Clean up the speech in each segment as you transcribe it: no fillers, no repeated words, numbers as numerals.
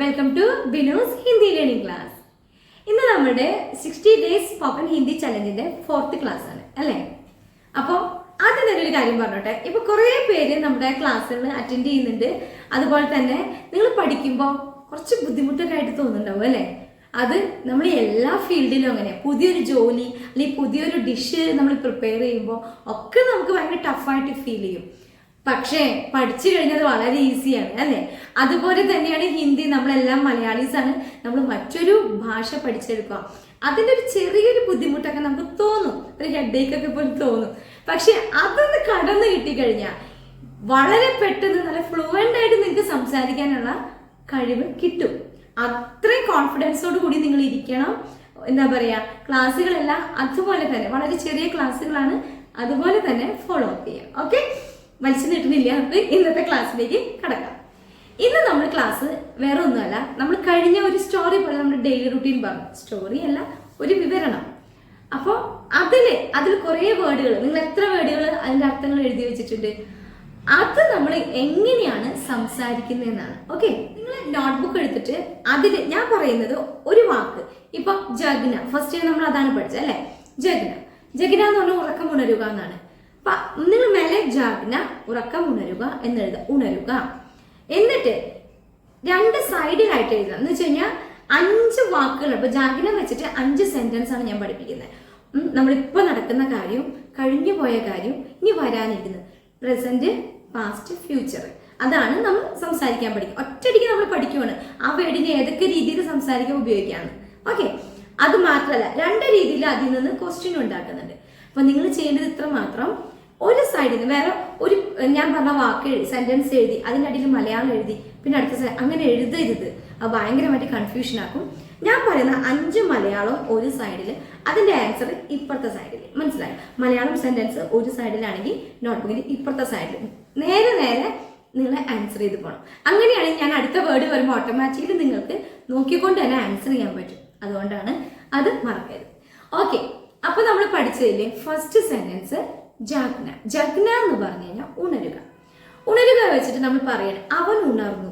Welcome to Binu's Hindi learning class. ഇന്ന് നമ്മുടെ 60 days spoken Hindi ചലഞ്ചിന്റെ 4th ക്ലാസ് ആണ് അല്ലേ. അപ്പോൾ ആദ്യം തന്നെ ഒരു കാര്യം പറഞ്ഞോട്ടെ. ഇപ്പൊ കുറേ പേര് നമ്മുടെ ക്ലാസ്സുകൾ അറ്റൻഡ് ചെയ്യുന്നുണ്ട്. അതുപോലെ തന്നെ നിങ്ങൾ പഠിക്കുമ്പോൾ കുറച്ച് ബുദ്ധിമുട്ടൊക്കെ ആയിട്ട് തോന്നുന്നുണ്ടാവും അല്ലേ. അത് നമ്മൾ എല്ലാ ഫീൽഡിലും അങ്ങനെ പുതിയൊരു ജോലി അല്ലെങ്കിൽ പുതിയൊരു ഡിഷ് നമ്മൾ പ്രിപ്പയർ ചെയ്യുമ്പോൾ ഒക്കെ നമുക്ക് ഭയങ്കര ടഫായിട്ട് ഫീൽ ചെയ്യും. പക്ഷേ പഠിച്ചു കഴിഞ്ഞാൽ അത് വളരെ ഈസിയാണ് അല്ലേ. അതുപോലെ തന്നെയാണ് ഹിന്ദി. നമ്മളെല്ലാം മലയാളീസാണ്. നമ്മൾ മറ്റൊരു ഭാഷ പഠിച്ചെടുക്കുക, അതിൻ്റെ ഒരു ചെറിയൊരു ബുദ്ധിമുട്ടൊക്കെ നമുക്ക് തോന്നും, ഒരു ഹെഡേക്കൊക്കെ പോലും തോന്നും. പക്ഷെ അതൊന്ന് കടന്നു കിട്ടിക്കഴിഞ്ഞാൽ വളരെ പെട്ടെന്ന് നല്ല ഫ്ലുവൻ്റ് ആയിട്ട് നിങ്ങൾക്ക് സംസാരിക്കാനുള്ള കഴിവ് കിട്ടും. അത്രയും കോൺഫിഡൻസോട് കൂടി നിങ്ങൾ ഇരിക്കണം. എന്താ പറയുക, ക്ലാസ്സുകളെല്ലാം അതുപോലെ തന്നെ വളരെ ചെറിയ ക്ലാസ്സുകളാണ്, അതുപോലെ തന്നെ ഫോളോ അപ്പ് ചെയ്യാം. ഓക്കെ, മത്സ്യം നീട്ടുന്നില്ല, നമുക്ക് ഇന്നത്തെ ക്ലാസ്സിലേക്ക് കടക്കാം. ഇന്ന് നമ്മൾ ക്ലാസ് വേറെ ഒന്നുമല്ല, നമ്മൾ കഴിഞ്ഞ ഒരു സ്റ്റോറി പോലെ നമ്മുടെ ഡെയിലി റുട്ടീൻ പറഞ്ഞു. സ്റ്റോറി അല്ല, ഒരു വിവരണം. അപ്പോൾ അതിൽ കുറേ വേർഡുകൾ, നിങ്ങൾ എത്ര വേർഡുകൾ അതിൻ്റെ അർത്ഥങ്ങൾ എഴുതി വെച്ചിട്ടുണ്ട്, അത് നമ്മൾ എങ്ങനെയാണ് സംസാരിക്കുന്നതെന്നാണ്. ഓക്കെ, നിങ്ങൾ നോട്ട്ബുക്ക് എടുത്തിട്ട് അതിൽ ഞാൻ പറയുന്നത് ഒരു വാക്ക്. ഇപ്പൊ ജഗ്ന, ഫസ്റ്റ് നമ്മൾ അതാണ് പഠിച്ചത് അല്ലേ. ജഗ്ന എന്ന് പറഞ്ഞാൽ ഉറക്കം ഉണരുക എന്നാണ്. നിങ്ങൾ മേലെ ജാഗ്ന ഉറക്കം ഉണരുക എന്നെഴുതുക, ഉണരുക. എന്നിട്ട് രണ്ട് സൈഡിലായിട്ട് എഴുതുക. എന്ന് വെച്ച് കഴിഞ്ഞാൽ 5 വാക്കുകൾ. ഇപ്പൊ ജാഗ്ന വെച്ചിട്ട് 5 സെന്റൻസ് ആണ് ഞാൻ പഠിപ്പിക്കുന്നത്. നമ്മളിപ്പോ നടക്കുന്ന കാര്യം, കഴിഞ്ഞു പോയ കാര്യം, ഇനി വരാനിരിക്കുന്നത്, പ്രസന്റ്, പാസ്റ്റ്, ഫ്യൂച്ചർ. അതാണ് നമ്മൾ സംസാരിക്കാൻ പഠിക്കുക. ഒറ്റയടിക്ക് നമ്മൾ പഠിക്കുവാണ് ആ വേർഡിനെ ഏതൊക്കെ രീതിയിൽ സംസാരിക്കാൻ ഉപയോഗിക്കാണ്. ഓക്കെ, അത് മാത്രമല്ല 2 രീതിയിൽ അതിൽ നിന്ന് ക്വസ്റ്റ്യൻ ഉണ്ടാക്കുന്നുണ്ട്. അപ്പൊ നിങ്ങൾ ചെയ്യേണ്ടത് ഇത്ര മാത്രം. ഒരു സൈഡിൽ നിന്ന് വേറെ ഒരു ഞാൻ പറഞ്ഞ വാക്ക് സെന്റൻസ് എഴുതി അതിൻ്റെ അടിയിൽ മലയാളം എഴുതി പിന്നെ അടുത്ത അങ്ങനെ എഴുതരുത്. അത് ഭയങ്കരമായിട്ട് കൺഫ്യൂഷൻ ആക്കും. ഞാൻ പറയുന്ന 5 മലയാളം ഒരു സൈഡിൽ, അതിന്റെ ആൻസർ ഇപ്പുറത്തെ സൈഡിൽ. മനസ്സിലായോ? മലയാളം സെന്റൻസ് ഒരു സൈഡിലാണെങ്കിൽ നോട്ട്ബുക്കിൽ ഇപ്പുറത്തെ സൈഡിൽ നേരെ നിങ്ങൾ ആൻസർ ചെയ്ത് പോകണം. അങ്ങനെയാണെങ്കിൽ ഞാൻ അടുത്ത വേർഡ് വരുമ്പോൾ ഓട്ടോമാറ്റിക്കലി നിങ്ങൾക്ക് നോക്കിക്കൊണ്ട് തന്നെ ആൻസർ ചെയ്യാൻ പറ്റും. അതുകൊണ്ടാണ് അത് മറക്കരുത്. ഓക്കെ, അപ്പൊ നമ്മൾ പഠിച്ചതില്ലേ ഫസ്റ്റ് സെന്റൻസ് ജഗ്ന. ജഗ്ന എന്ന് പറഞ്ഞു കഴിഞ്ഞാൽ ഉണരുക. ഉണരുക വെച്ചിട്ട് നമ്മൾ പറയണം അവൻ ഉണർന്നു.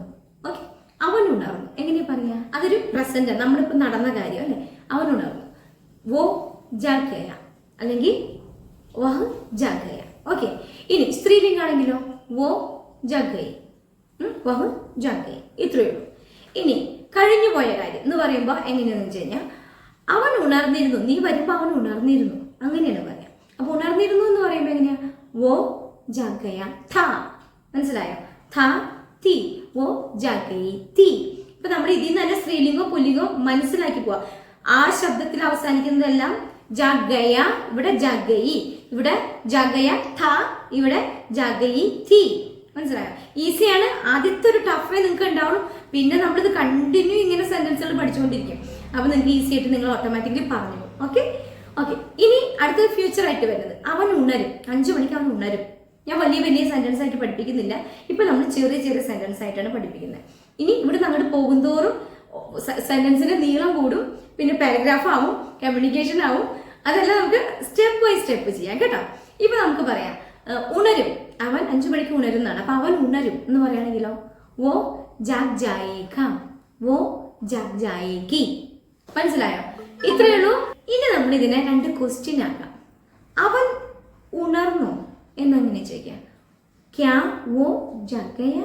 ഓക്കെ, അവൻ ഉണർന്നു എങ്ങനെയാ പറയാ? അതൊരു പ്രസന്റ്, നമ്മളിപ്പോ നടന്ന കാര്യം അല്ലെ. അവൻ ഉണർന്നു. വോ ജാഗയ അല്ലെങ്കിൽ വഹ് ജാഗയ. ഓക്കെ, ഇനി സ്ത്രീലിംഗാണെങ്കിലോ വോ ജാഗയ, വഹ് ജാഗയ. ഇത്രയേ ഉള്ളൂ. ഇനി കഴിഞ്ഞു പോയ കാര്യം എന്ന് പറയുമ്പോൾ എങ്ങനെയാണെന്ന് വെച്ച് കഴിഞ്ഞാൽ അവൻ ഉണർന്നിരുന്നു, നീ വരുമ്പോൾ അവൻ ഉണർന്നിരുന്നു, അങ്ങനെയാണ് പറയാം. അപ്പൊ ഉണർന്നിരുന്നു എന്ന് പറയുമ്പോൾ എങ്ങനെയാ? വോ ജാഗയ ഥ. മനസ്സിലായോ? ഥ തി, വോ ജാഗയി തി. ഇപ്പൊ നമ്മൾ ഇതിൽ നിന്ന് തന്നെ സ്ത്രീലിംഗോ പുല്ലിംഗോ മനസ്സിലാക്കി പോവാ. ആ ശബ്ദത്തിൽ അവസാനിക്കുന്നതെല്ലാം ജാഗയ, ഇവിടെ ജാഗയി, ഇവിടെ ജാഗയ ഥ, ഇവിടെ ജാഗയി തി. മനസ്സിലായോ? ഈസിയാണ്. ആദ്യത്തെ ഒരു ടഫേ നിങ്ങൾക്ക് ഉണ്ടാവണം. പിന്നെ നമ്മളിത് കണ്ടിന്യൂ ഇങ്ങനെ സെന്റൻസുകൾ പഠിച്ചുകൊണ്ടിരിക്കും. അപ്പൊ നിങ്ങൾക്ക് ഈസി ആയിട്ട് നിങ്ങൾ ഓട്ടോമാറ്റിക്കലി പറഞ്ഞു. ഓക്കെ, ഇനി അടുത്ത ഫ്യൂച്ചർ ആയിട്ട് വരുന്നത് അവൻ ഉണരും. 5 മണിക്ക് അവൻ ഉണരും. ഞാൻ വലിയ സെന്റൻസ് ആയിട്ട് പഠിപ്പിക്കുന്നില്ല. ഇപ്പൊ നമ്മൾ ചെറിയ സെന്റൻസ് ആയിട്ടാണ് പഠിപ്പിക്കുന്നത്. ഇനി ഇവിടെ അങ്ങോട്ട് പോകുന്തോറും സെന്റൻസിന്റെ നീളം കൂടും, പിന്നെ പാരഗ്രാഫ് ആവും, കമ്മ്യൂണിക്കേഷൻ ആവും. അതെല്ലാം നമുക്ക് സ്റ്റെപ്പ് ബൈ സ്റ്റെപ്പ് ചെയ്യാം കേട്ടോ. ഇപ്പൊ നമുക്ക് പറയാം ഉണരും. അവൻ 5 മണിക്ക് ഉണരുന്നതാണ്. അപ്പൊ അവൻ ഉണരും എന്ന് പറയുകയാണെങ്കിലോ വോ ജാഗ് ജായേഗ, വോ ജാഗ് ജായേഗി. മനസ്സിലായോ? ഇത്രയേ ഉള്ളൂ. ഇനി നമ്മൾ ഇതിനെ 2 ക്വസ്റ്റ്യൻ ആക്കാം. അവൻ ഉണർന്നോ എന്നെങ്ങനെ ചോദിക്കാം? ക്യാ വോ ജാഗയ,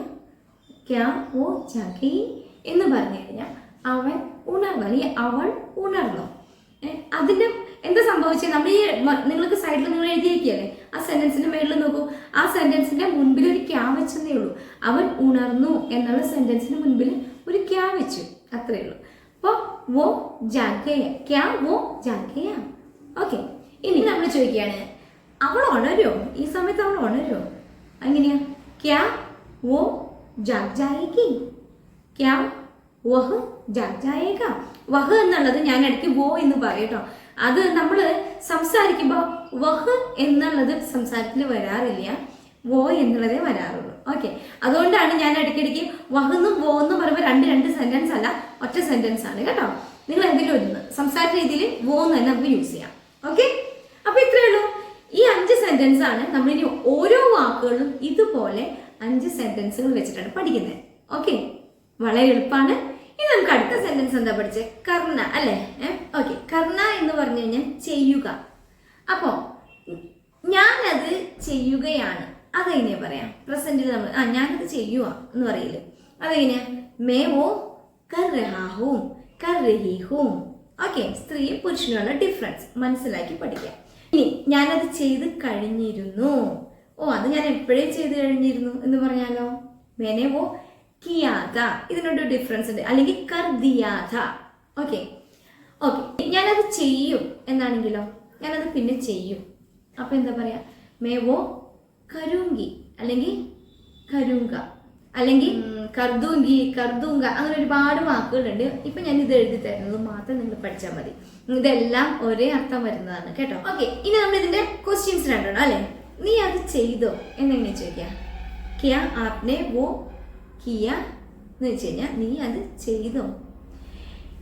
ക്യാ വോ ജാഗയി എന്ന് പറഞ്ഞു കഴിഞ്ഞാൽ അവൻ ഉണർന്നു അല്ലെങ്കിൽ അവൾ ഉണർന്നോ. അതിന്റെ എന്താ സംഭവിച്ചത്? നമ്മൾ ഈ നിങ്ങൾക്ക് സൈഡിൽ നിങ്ങൾ എഴുതിയിരിക്കുകയല്ലേ, ആ സെന്റൻസിന്റെ മേളിൽ നോക്കൂ. ആ സെന്റൻസിന്റെ മുൻപിൽ ഒരു ക്യാ വെച്ചെന്നേ ഉള്ളൂ. അവൻ ഉണർന്നു എന്നുള്ള സെന്റൻസിന് മുൻപിൽ ഒരു ക്യാ വെച്ചു, അത്രേ ഉള്ളൂ. അപ്പൊ വോ ജാഗയ, ക്യാ വോ ജാഗയ. ഓക്കെ, ഇനി നമ്മൾ ചോദിക്കുകയാണ് അവൾ ഉണരോ, ഈ സമയത്ത് അവൾ ഉണരോ? എങ്ങനെയാ? ക്യാ വോ ജാഗ് ജായേഗി, ക്യാ വഹ് ജാഗ് ജായേഗ. വഹ് എന്നുള്ളത് ഞാൻ ഇടയ്ക്ക് വോ എന്ന് പറയട്ടോ. അത് നമ്മൾ സംസാരിക്കുമ്പോൾ വഹ് എന്നുള്ളത് സംസാരത്തിൽ വരാറില്ല, വോ എന്നുള്ളതേ വരാറുള്ളൂ. ഓക്കെ, അതുകൊണ്ടാണ് ഞാൻ ഇടയ്ക്കിടയ്ക്ക് വഹെന്നും വോ എന്നും പറയുമ്പോൾ രണ്ട് സെന്റൻസ് അല്ല, ഒറ്റ സെന്റൻസ് ആണ് കേട്ടോ. നിങ്ങൾ എന്തെങ്കിലും ഒരു സംസാര രീതിയിൽ വോ എന്ന് തന്നെ നമുക്ക് യൂസ് ചെയ്യാം. ഓക്കെ, അപ്പൊ ഇത്രയേ ഉള്ളൂ. ഈ 5 സെന്റൻസ് ആണ് നമ്മൾ ഇനി ഓരോ വാക്കുകളും ഇതുപോലെ 5 സെന്റൻസുകൾ വെച്ചിട്ടാണ് പഠിക്കുന്നത്. ഓക്കെ, വളരെ എളുപ്പമാണ്. ഇനി നമുക്ക് അടുത്ത സെന്റൻസ് എന്താ പഠിച്ചേ? കർണ അല്ലേ? ഓക്കെ, കർണ എന്ന് പറഞ്ഞു കഴിഞ്ഞാൽ ചെയ്യുക. അപ്പോൾ ഞാനത് ചെയ്യുകയാണ്, അതെങ്ങനെയാ പറയാം? പ്രസന്റിൽ നമ്മൾ ഞാനത് ചെയ്യുക എന്ന് പറയില്ലേ, അതെങ്ങനെയാ? മേ വോ കർ രഹാ ഹൂം, കർ രഹി ഹൂം. ഓക്കെ, സ്ത്രീയും പുരുഷനുള്ള ഡിഫറൻസ് മനസ്സിലാക്കി പഠിക്കാം. ഇനി ഞാനത് ചെയ്ത് കഴിഞ്ഞിരുന്നു. അത് ഞാൻ എപ്പോഴേ ചെയ്ത് കഴിഞ്ഞിരുന്നു എന്ന് പറഞ്ഞാലോ? മേനെ വോ കിയാത. ഇതിനൊരു ഡിഫറൻസ് ഉണ്ട്. അല്ലെങ്കിൽ കർ ദിയാത. ഓക്കെ ഓക്കെ, ഞാനത് ചെയ്യും എന്നാണെങ്കിലോ? ഞാനത് പിന്നെ ചെയ്യും. അപ്പൊ എന്താ പറയാ? മേ വോ കരുങ്കി, അല്ലെങ്കിൽ കരുങ്ക, അല്ലെങ്കിൽ കർദൂങ്കി, കർദൂങ്ക. അങ്ങനെ ഒരുപാട് വാക്കുകളുണ്ട്. ഇപ്പൊ ഞാൻ ഇത് എഴുതി തരുന്നത് മാത്രം നിങ്ങൾ പഠിച്ചാൽ മതി. ഇതെല്ലാം ഒരേ അർത്ഥം വരുന്നതാണ് കേട്ടോ. ഓക്കെ, ഇനി നമ്മൾ ഇതിന്റെ ക്വസ്റ്റ്യൻസ് രണ്ടെണ്ണം അല്ലെ. നീ അത് ചെയ്തോ എന്നെങ്ങനെ ചോദിക്കുക? ക്യാ ആപ്നെ വോ കിയ എന്ന് വെച്ച് കഴിഞ്ഞാൽ നീ അത് ചെയ്തോ.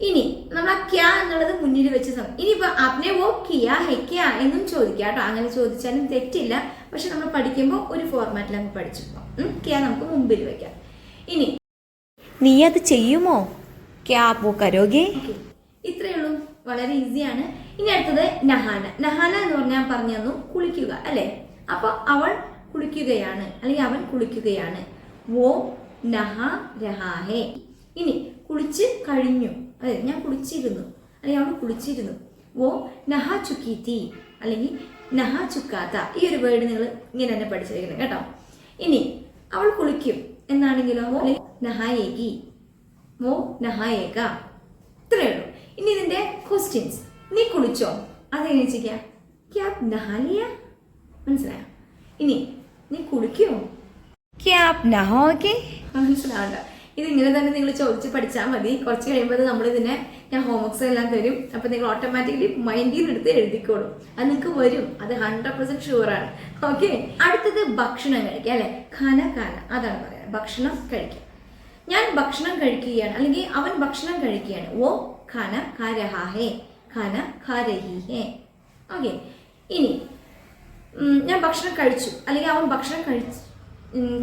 ഇനി നമ്മൾ ആ ക്യാ എന്നുള്ളത് മുന്നിൽ വെച്ച് ഇനിയിപ്പോ ആപ്നെ വോ കിയ ഹെ ക്യാ എന്നും ചോദിക്കാം കേട്ടോ. അങ്ങനെ ചോദിച്ചാലും തെറ്റില്ല. പക്ഷെ നമ്മൾ പഠിക്കുമ്പോൾ ഒരു ഫോർമാറ്റിൽ അങ്ങ് പഠിച്ചു ക്യാ നമുക്ക് മുമ്പിൽ വെക്കാം. ഇനി നീ അത് ചെയ്യുമോ? ക്യാ ആപ് വോ കരോഗേ. ഇത്രയേ ഉള്ളൂ, വളരെ ഈസിയാണ്. ഇനി അടുത്തത് നഹാന. നഹാന എന്ന് പറഞ്ഞാൽ പറഞ്ഞു തന്നു കുളിക്കുക അല്ലേ. അപ്പൊ അവൾ കുളിക്കുകയാണ്, അല്ലെങ്കിൽ അവൻ കുളിക്കുകയാണ്. വോ നഹ രഹാ ഹേ. ഇനി കുളിച്ച് കഴിഞ്ഞു, അതെ ഞാൻ കുളിച്ചിരുന്നു, അല്ലെങ്കിൽ അവൾ കുളിച്ചിരുന്നു. വോ നഹ ചുക്കി തീ, അല്ലെങ്കിൽ നഹ ചുക്കാത്ത. ഈ ഒരു വേർഡ് നിങ്ങൾ ഇങ്ങനെ തന്നെ പഠിച്ചിരിക്കണം കേട്ടോ. ഇനി അവൾ കുളിക്കും എന്നാണെങ്കിലോ? നഹായേകി, വോ നഹായേക. ഇത്രയേ ഉള്ളൂ. ഇനി ഇതിന്റെ ക്വസ്റ്റ്യൻസ്. നീ കുളിച്ചോ? അതെങ്ങനെ ചെയ്യാം? ക്യാ നഹാലിയ. മനസ്സിലായോ? ഇനി നീ കുളിക്കുമോ? ക്യാ നഹോകെ. മനസ്സിലാവണ്ട. ഇതിങ്ങനെ തന്നെ നിങ്ങൾ ചോദിച്ച് പഠിച്ചാൽ മതി. കുറച്ച് കഴിയുമ്പോൾ നമ്മളിതിനെ ഞാൻ ഹോംവർക്സ് എല്ലാം തരും. അപ്പം നിങ്ങൾ ഓട്ടോമാറ്റിക്കലി മൈൻഡിൽ നിന്ന് എടുത്ത് എഴുതിക്കോളും. അത് നിങ്ങൾക്ക് വരും, അത് 100% ഷുവറാണ്. ഓക്കെ, അടുത്തത് ഭക്ഷണം കഴിക്കുക അല്ലെ. ഖാന ഖാന, അതാണ് പറയാം, ഭക്ഷണം കഴിക്കുക. ഞാൻ ഭക്ഷണം കഴിക്കുകയാണ്, അല്ലെങ്കിൽ അവൻ ഭക്ഷണം കഴിക്കുകയാണ്. വോ ഖാന ഖാ രഹാ ഹേ, ഖാന ഖാ രഹി ഹേ. ഓക്കെ, ഇനി ഞാൻ ഭക്ഷണം കഴിച്ചു, അല്ലെങ്കിൽ അവൻ ഭക്ഷണം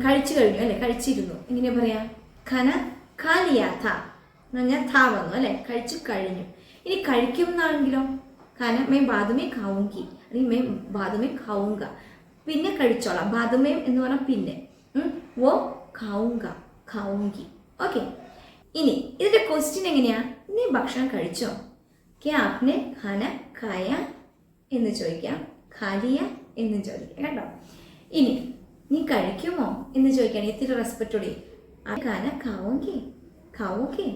കഴിച്ചു കഴിഞ്ഞു അല്ലെ, കഴിച്ചിരുന്നു. എങ്ങനെയാ പറയാ? ഖന ഖാലിയ ഥ എന്ന് പറഞ്ഞാൽ ഥ വന്നു അല്ലെ, കഴിച്ചു കഴിഞ്ഞു. ഇനി കഴിക്കും എന്നാണെങ്കിലോ? ഖന മേ ബാദുമേ ഖാവുങ്കി, അല്ലെങ്കിൽ മേ ബാദുമേ ഖാവുങ്ക. പിന്നെ കഴിച്ചോളാം. ബാദുമേ എന്ന് പറഞ്ഞാൽ പിന്നെ. വോ ഖാവുങ്ക, ഖാവുങ്കി. ഓക്കെ, ഇനി ഇതിന്റെ ക്വസ്റ്റ്യൻ എങ്ങനെയാ? നീ ഭക്ഷണം കഴിച്ചോ? ക്യാ ആപ്നെ ഖാന ഖായ എന്ന് ചോദിക്കാം, ഖാലിയ എന്ന് ചോദിക്കാം കേട്ടോ. ഇനി നീ കഴിക്കുമോ എന്ന് ചോദിക്കുകയാണെങ്കിൽ ഇത്തിരി റെസ്പെക്റ്റോടെ ഖാന ഖാവുങ്കി, ഖാവുങ്കി.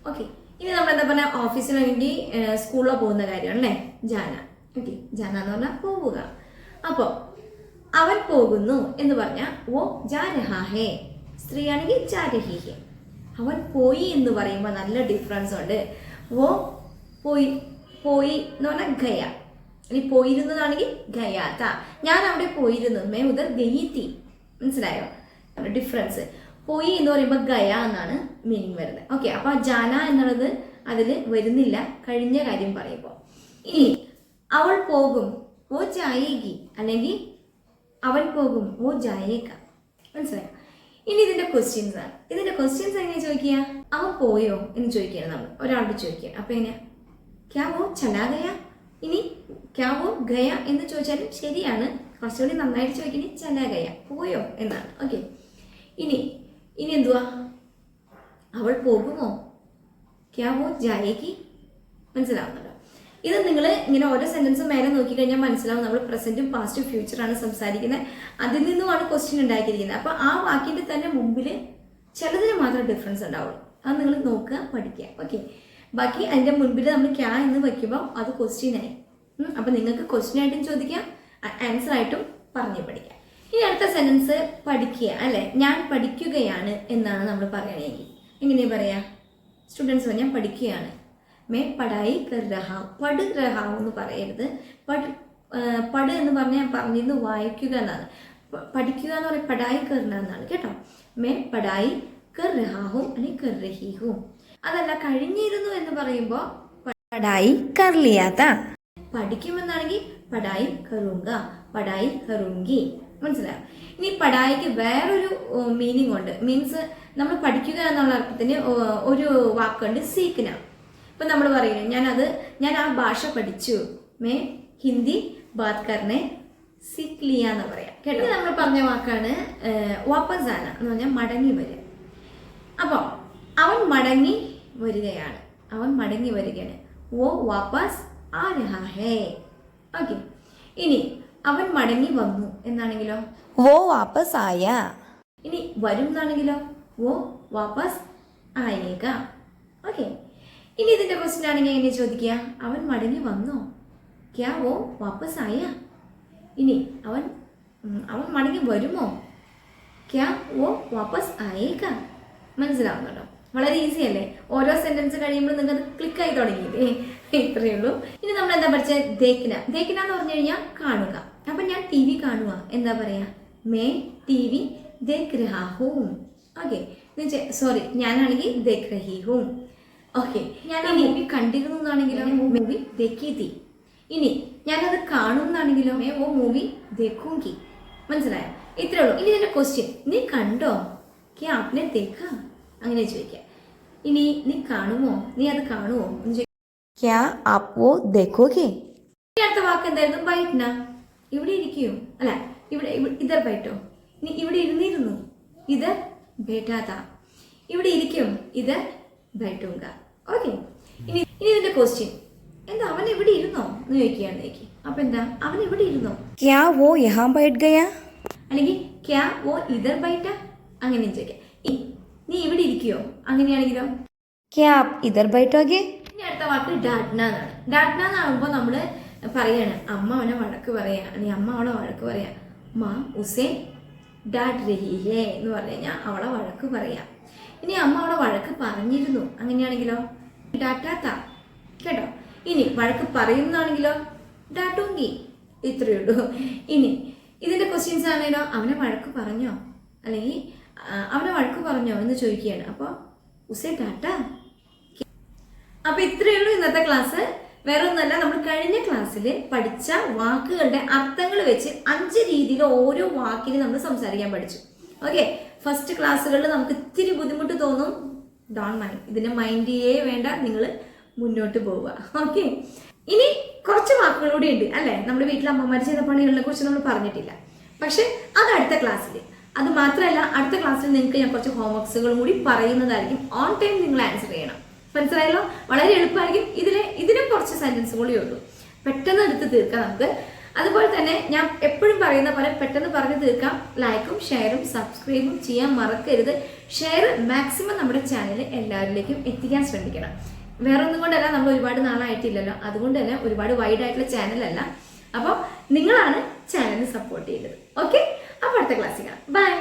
ഓക്കെ, ഇനി നമ്മൾ എന്താ പറഞ്ഞാൽ ഓഫീസിലോ അല്ലെങ്കിൽ സ്കൂളിലോ പോകുന്ന കാര്യമാണ് അല്ലേ, ജാന. ഓക്കെ, ജാന എന്ന് പറഞ്ഞാൽ പോവുക. അപ്പോൾ അവൻ പോകുന്നു എന്ന് പറഞ്ഞാൽ വോ ജാ രഹാ ഹേ, സ്ത്രീയാണെങ്കിൽ ജാ രഹി ഹേ. അവൻ പോയി എന്ന് പറയുമ്പോൾ നല്ല ഡിഫറൻസ് ഉണ്ട്. വോ പോയി, പോയി എന്ന് പറഞ്ഞാൽ ഗയ, അല്ലെങ്കിൽ പോയിരുന്നതാണെങ്കിൽ ഗയാത്ത. ഞാൻ അവിടെ പോയിരുന്നു, മേ ഉദർ ഗയിത്തി. മനസ്സിലായോ ഡിഫറൻസ്? പോയി എന്ന് പറയുമ്പോൾ ഗയ എന്നാണ് മീനിങ് വരുന്നത്. ഓക്കെ, അപ്പൊ ജാന എന്നുള്ളത് അതിൽ വരുന്നില്ല കഴിഞ്ഞ കാര്യം പറയുമ്പോൾ. ഇനി അവൾ പോകും, ഓ ജായേഗി, അല്ലെങ്കിൽ അവൻ പോകും, ഓ ജായേക. മനസ്സിലായോ? ഇനി ഇതിന്റെ ക്വസ്റ്റ്യൻസ് ആണ്. ഇതിന്റെ ക്വസ്റ്റ്യൻസ് എങ്ങനെയാ ചോദിക്കുക? അവൻ പോയോ എന്ന് ചോദിക്കുകയാണ് നമ്മൾ, ഒരാളോട് ചോദിക്കുക. അപ്പൊ എങ്ങനെയാ? ക്യാ വോ ചലാ ഗയ. ഇനി ക്യാ വോ ഗയ എന്ന് ചോദിച്ചാലും ശരിയാണ്. കുറച്ചുകൂടി നന്നായിട്ട് ചോദിക്കണേ ചലാ ഗയ, പോയോ എന്നാണ്. ഓക്കെ, ഇനി എന്തുവാ? അവൾ പോകുമോ? ക്യാ വോ ജായേഗി. മനസ്സിലാവുന്നുണ്ടോ? ഇത് നിങ്ങൾ ഇങ്ങനെ ഓരോ സെന്റൻസും മേലെ നോക്കിക്കഴിഞ്ഞാൽ മനസ്സിലാവും നമ്മൾ പ്രസന്റും പാസ്റ്റും ഫ്യൂച്ചറാണ് സംസാരിക്കുന്നത്. അതിൽ നിന്നുമാണ് ക്വസ്റ്റ്യൻ ഉണ്ടാക്കിയിരിക്കുന്നത്. അപ്പൊ ആ വാക്കിന്റെ തന്നെ മുമ്പിൽ ചിലതിന് മാത്രം ഡിഫറൻസ് ഉണ്ടാവുള്ളൂ. അത് നിങ്ങൾ നോക്കുക, പഠിക്കുക. ഓക്കെ, ബാക്കി അതിന്റെ മുൻപിൽ നമ്മൾ ക്യാ എന്ന് വെക്കുമ്പോൾ അത് ക്വസ്റ്റ്യനായി. അപ്പൊ നിങ്ങൾക്ക് ക്വസ്റ്റ്യൻ ആയിട്ടും ചോദിക്കാം, ആൻസർ ആയിട്ടും പറഞ്ഞു പഠിക്കാം. ഇനി അടുത്ത സെന്റൻസ് പഠിക്കുക അല്ലെ. ഞാൻ പഠിക്കുകയാണ് എന്നാണ് നമ്മൾ പറയണമെങ്കിൽ എങ്ങനെയാ പറയാ? സ്റ്റുഡൻസ് ഞാൻ പഠിക്കുകയാണ്. മേ പടായി കർ രഹാ, പട് രഹാ എന്ന് പറയരുത്. പട് എന്ന് പറഞ്ഞാൽ ഞാൻ പറഞ്ഞിരുന്നു വായിക്കുക എന്നാണ്. പഠിക്കുക എന്ന് പറയുന്നത് പടായി കർണ എന്നാണ് കേട്ടോ. മേ പടായി കർ രഹാഹും അല്ലെങ്കിൽ കർ രഹീഹും. അതല്ല കഴിഞ്ഞിരുന്നു എന്ന് പറയുമ്പോൾ പടായി കർ ലിയാത്ത. പഠിക്കുമെന്നാണെങ്കിൽ പടായി കറുങ്ക, പടായി കറുങ്കി. മനസ്സിലായോ? ഇനി പടായിക്ക് വേറൊരു മീനിങ് ഉണ്ട്. മീൻസ് നമ്മൾ പഠിക്കുക എന്നുള്ള അർത്ഥത്തിന് ഒരു വാക്കുണ്ട് സീഖ്ന. ഇപ്പൊ നമ്മൾ പറയുന്നത് ഞാൻ ആ ഭാഷ പഠിച്ചു, മേ ഹിന്ദി ബാത് കർനെ സീഖ് ലിയ എന്ന് പറയാം കേട്ടോ. നമ്മൾ പറഞ്ഞ വാക്കാണ് വാപ്പസ് ആന എന്ന് പറഞ്ഞാൽ മടങ്ങി വരിക. അപ്പോൾ അവൻ മടങ്ങി വരികയാണ്, അവൻ മടങ്ങി വരികയാണ്. വോ വാപ്പസ് ആ രഹാ ഹേ. ഓക്കെ. ഇനി അവൻ മടങ്ങി വന്നു എന്നാണെങ്കിലോ വോ വാപ്പസ് ആയ. ഇനി വരും എന്നാണെങ്കിലോ വോ വാപ്പസ് ആയേക. ഓക്കെ. ഇനി ഇതിന്റെ ക്വസ്റ്റ്യൻ ആണെങ്കിൽ എങ്ങനെ ചോദിക്കുക? അവൻ മടങ്ങി വന്നോ? ക്യാ വോ വാപ്പസ് ആയ. ഇനി അവൻ മടങ്ങി വരുമോ? ക്യാ വോ വാപ്പസ് ആയേക. മനസ്സിലാവുന്നുണ്ടോ? വളരെ ഈസി അല്ലേ? ഓരോ സെന്റൻസ് കഴിയുമ്പോൾ നിങ്ങൾക്ക് ക്ലിക്കായി തുടങ്ങിയില്ലേ? ഇത്രയേ ഉള്ളൂ. ഇനി നമ്മൾ എന്താ പഠിച്ചത്? ദേഖ്ന. ദേഖ്ന എന്ന് പറഞ്ഞു കഴിഞ്ഞാൽ കാണുക. അപ്പൊ ഞാൻ ടി വി കാണുക എന്താ പറയാ? May T V ദേഖ് രഹാ ഹൂം. Okay. Sorry, ഞാനാണെങ്കിൽ ദേഖ് രഹി ഹൂം. ഓക്കെ. ഞാൻ ആ മൂവി കണ്ടിരുന്നു എന്നാണെങ്കിലോ മൂവി ദേഖി തി. ഇനി ഞാനത് കാണും എന്നാണെങ്കിലോ ഓ മൂവി ദേഖൂങ്കി. മനസ്സിലായോ? ഇത്രേ ഉള്ളൂ. ഇനി ഇതിന്റെ ക്വസ്റ്റ്യൻ, നീ കണ്ടോ? ക്യാ ആപ്നെ ദേഖ. അങ്ങനെ ചോദിക്കാം. ഇനി നീ കാണുമോ? നീ അത് കാണുമോ എന്ന് ചോദിക്കാം. ക്യാ ആപ് വോ ദേഖോഗെ. ഇനി അടുത്ത വാക്ക് എന്തായിരുന്നു? ബൈറ്റ്ന. ഇവിടെ ഇരിക്കൂ. അല്ല, ഇവിടെ ഇതർ ബൈറ്റോ. ഇനി ഇവിടെ ഇരുന്നിരുന്നു, ഇത് ബേട്ടാത. ഇവിടെ ഇരിക്കും, ഇത് ബൈറ്റൂങ്ക. ഓക്കെ. ഇനി ഇതിന്റെ ക്വസ്റ്റ്യൻ എന്താ? അവൻ എവിടെ ഇരുന്നോ എന്ന് ചോദിക്കുകയാണ്. അപ്പൊ എന്താ? അവൻ എവിടെ ഇരുന്നോ? ക്യാ വോ യഹാ ബൈറ്റ് ഗയാ, അല്ലെങ്കിൽ ക്യാ വോ ഇതർ ബൈറ്റ. അങ്ങനെ ചോദിക്കാം. നീ ഇവിടെ ഇരിക്കുകയോ? അങ്ങനെയാണെങ്കിലോ ക്യാ ഇതർ ബൈറ്റോഗെ. ഇനി അടുത്ത വാക്ക് ഡാഡ്ന എന്നാണ്. ഡാഡ്ന എന്നാകുമ്പോൾ നമ്മൾ പറയാണ് അമ്മ അവനെ വഴക്ക് പറയാ, അല്ലെങ്കിൽ അമ്മ അവളെ വഴക്ക് പറയാ. മാ ഉസേ ഡാഡ് രഹി ഹേ എന്ന് പറഞ്ഞു കഴിഞ്ഞാൽ അവളെ വഴക്ക് പറയാം. ഇനി അമ്മ അവളെ വഴക്ക് പറഞ്ഞിരുന്നു, അങ്ങനെയാണെങ്കിലോ ഡാറ്റാത്ത. കേട്ടോ? ഇനി വഴക്ക് പറയുന്നതാണെങ്കിലോ ഡാട്ടൂങ്കി. ഇത്രയേ ഉള്ളൂ. ഇനി ഇതിന്റെ ക്വസ്റ്റ്യൻസ് ആണെങ്കിലോ അവനെ വഴക്ക് പറഞ്ഞോ, അല്ലെങ്കിൽ അവനെ വഴക്ക് പറഞ്ഞോ എന്ന് ചോദിക്കുകയാണ്. അപ്പോൾ ഉസേ ഡാറ്റ. അപ്പൊ ഇത്രയേ ഉള്ളൂ ഇന്നത്തെ ക്ലാസ്. വേറെ ഒന്നല്ല, നമ്മൾ കഴിഞ്ഞ ക്ലാസ്സിൽ പഠിച്ച വാക്കുകളുടെ അർത്ഥങ്ങൾ വെച്ച് 5 രീതിയിൽ ഓരോ വാക്കിന് നമ്മൾ സംസാരിക്കാൻ പഠിച്ചു. ഓക്കെ. ഫസ്റ്റ് ക്ലാസ്സുകളിൽ നമുക്ക് ഇത്തിരി ബുദ്ധിമുട്ട് തോന്നും. ഡോൺ മൈൻഡ്, ഇതിന്റെ മൈൻഡേ വേണ്ട, നിങ്ങൾ മുന്നോട്ട് പോവുക. ഓക്കെ. ഇനി കുറച്ച് വാക്കുകൾ കൂടി ഉണ്ട് അല്ലേ? നമ്മുടെ വീട്ടിലെ അമ്മമാർ ചെയ്ത പണികളെ കുറിച്ച് നമ്മൾ പറഞ്ഞിട്ടില്ല. പക്ഷെ അത് അടുത്ത ക്ലാസ്സിൽ. അത് മാത്രമല്ല, അടുത്ത ക്ലാസ്സിൽ നിങ്ങൾക്ക് ഞാൻ കുറച്ച് ഹോംവർക്സുകളും കൂടി പറയുന്നതായിരിക്കും. ഓൺ ടൈം നിങ്ങൾ ആൻസർ ചെയ്യണം. മനസ്സിലായല്ലോ? വളരെ എളുപ്പമായിരിക്കും. ഇതിനും കുറച്ച് സെന്റൻസ് കൂടി ഉള്ളൂ, പെട്ടെന്ന് എടുത്ത് തീർക്കാം നമുക്ക്. അതുപോലെ തന്നെ ഞാൻ എപ്പോഴും പറയുന്ന പോലെ പെട്ടെന്ന് പറഞ്ഞു തീർക്കാം. ലൈക്കും ഷെയറും സബ്സ്ക്രൈബും ചെയ്യാൻ മറക്കരുത്. ഷെയർ മാക്സിമം നമ്മുടെ ചാനൽ എല്ലാവരിലേക്കും എത്തിക്കാൻ ശ്രമിക്കണം. വേറെ ഒന്നും കൊണ്ടല്ല, നമ്മൾ ഒരുപാട് നാളായിട്ടില്ലല്ലോ, അതുകൊണ്ട് തന്നെ ഒരുപാട് വൈഡ് ആയിട്ടുള്ള ചാനലല്ല. അപ്പോൾ നിങ്ങളാണ് ചാനലിന് സപ്പോർട്ട് ചെയ്തത്. ഓക്കെ. അപ്പോൾ അടുത്ത ക്ലാസ്സിൽ കാണാം. ബൈ.